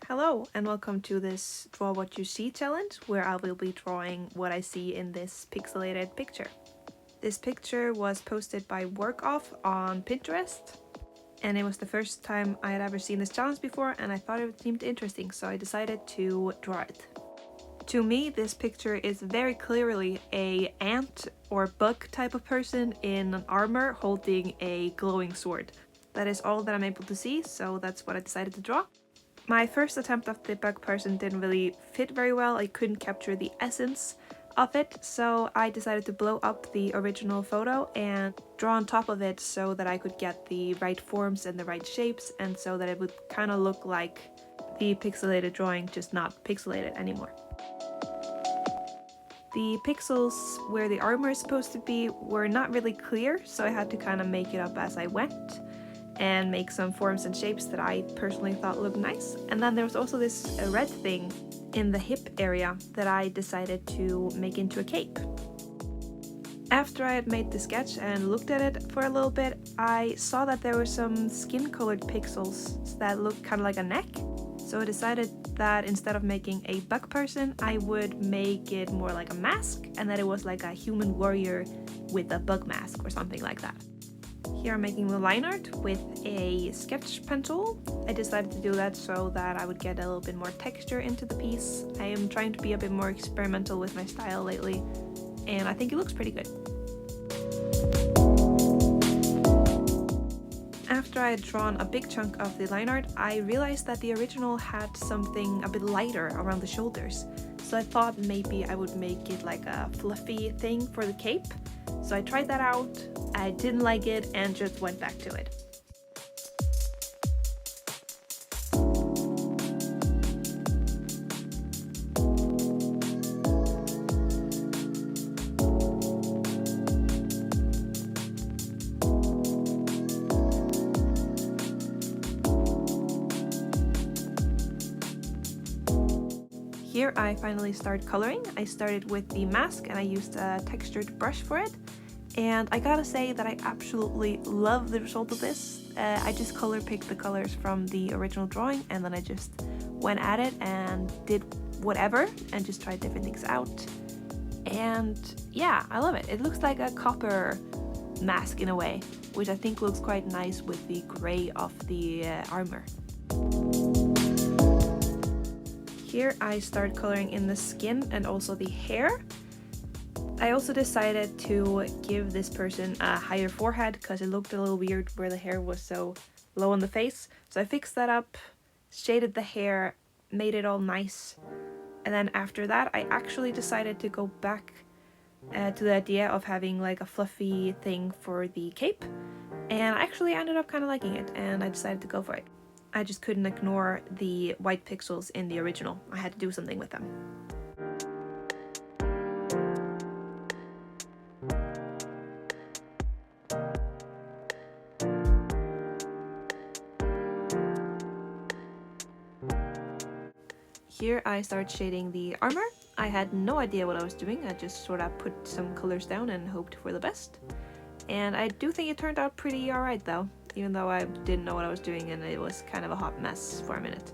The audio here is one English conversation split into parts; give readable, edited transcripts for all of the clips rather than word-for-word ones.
Hello and welcome to this Draw What You See challenge, where I will be drawing what I see in this pixelated picture. This picture was posted by Workoff on Pinterest, and it was the first time I had ever seen this challenge before, and I thought it seemed interesting, so I decided to draw it. To me, this picture is very clearly an ant or bug type of person in an armor holding a glowing sword. That is all that I'm able to see, so that's what I decided to draw. My first attempt of the bug person didn't really fit very well. I couldn't capture the essence of it, so I decided to blow up the original photo and draw on top of it so that I could get the right forms and the right shapes, and so that it would kind of look like the pixelated drawing, just not pixelated anymore. The pixels where the armor is supposed to be were not really clear, so I had to kind of make it up as I went and make some forms and shapes that I personally thought looked nice. And then there was also this red thing in the hip area that I decided to make into a cape. After I had made the sketch and looked at it for a little bit, I saw that there were some skin-colored pixels that looked kind of like a neck. So I decided that instead of making a bug person, I would make it more like a mask, and that it was like a human warrior with a bug mask or something like that. Here I'm making the line art with a sketch pen tool. I decided to do that so that I would get a little bit more texture into the piece. I am trying to be a bit more experimental with my style lately, and I think it looks pretty good. After I had drawn a big chunk of the line art, I realized that the original had something a bit lighter around the shoulders. So I thought maybe I would make it like a fluffy thing for the cape. So I tried that out, I didn't like it, and just went back to it. Here I finally start coloring. I started with the mask and I used a textured brush for it. And I gotta say that I absolutely love the result of this. I just color picked the colors from the original drawing, and then I just went at it and did whatever and just tried different things out. And yeah, I love it. It looks like a copper mask in a way, which I think looks quite nice with the gray of the armor. Here I start coloring in the skin and also the hair. I also decided to give this person a higher forehead because it looked a little weird where the hair was so low on the face. So I fixed that up, shaded the hair, made it all nice. And then after that I actually decided to go back to the idea of having like a fluffy thing for the cape. And I actually ended up kind of liking it, and I decided to go for it. I just couldn't ignore the white pixels in the original. I had to do something with them. Here I start shading the armor. I had no idea what I was doing. I just sort of put some colors down and hoped for the best. And I do think it turned out pretty alright though, even though I didn't know what I was doing and it was kind of a hot mess for a minute.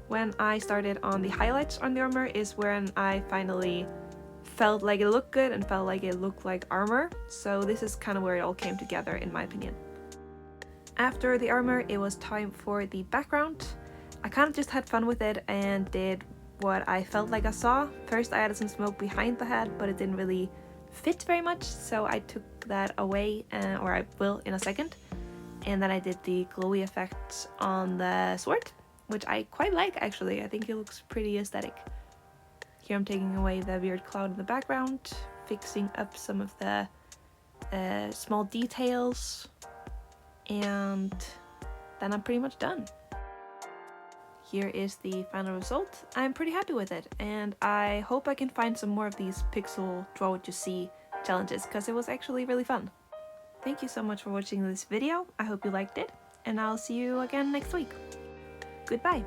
When I started on the highlights on the armor is when I finally felt like it looked good and felt like it looked like armor. So this is kind of where it all came together in my opinion. After the armor, it was time for the background. I kind of just had fun with it and did what I felt like I saw. First I added some smoke behind the head, but it didn't really fit very much, so I took that away, or I will in a second. And then I did the glowy effects on the sword, which I quite like actually. I think it looks pretty aesthetic. Here I'm taking away the weird cloud in the background, fixing up some of the small details, and then I'm pretty much done. Here is the final result. I'm pretty happy with it, and I hope I can find some more of these pixel draw what you see challenges, because it was actually really fun. Thank you so much for watching this video. I hope you liked it, and I'll see you again next week. Goodbye!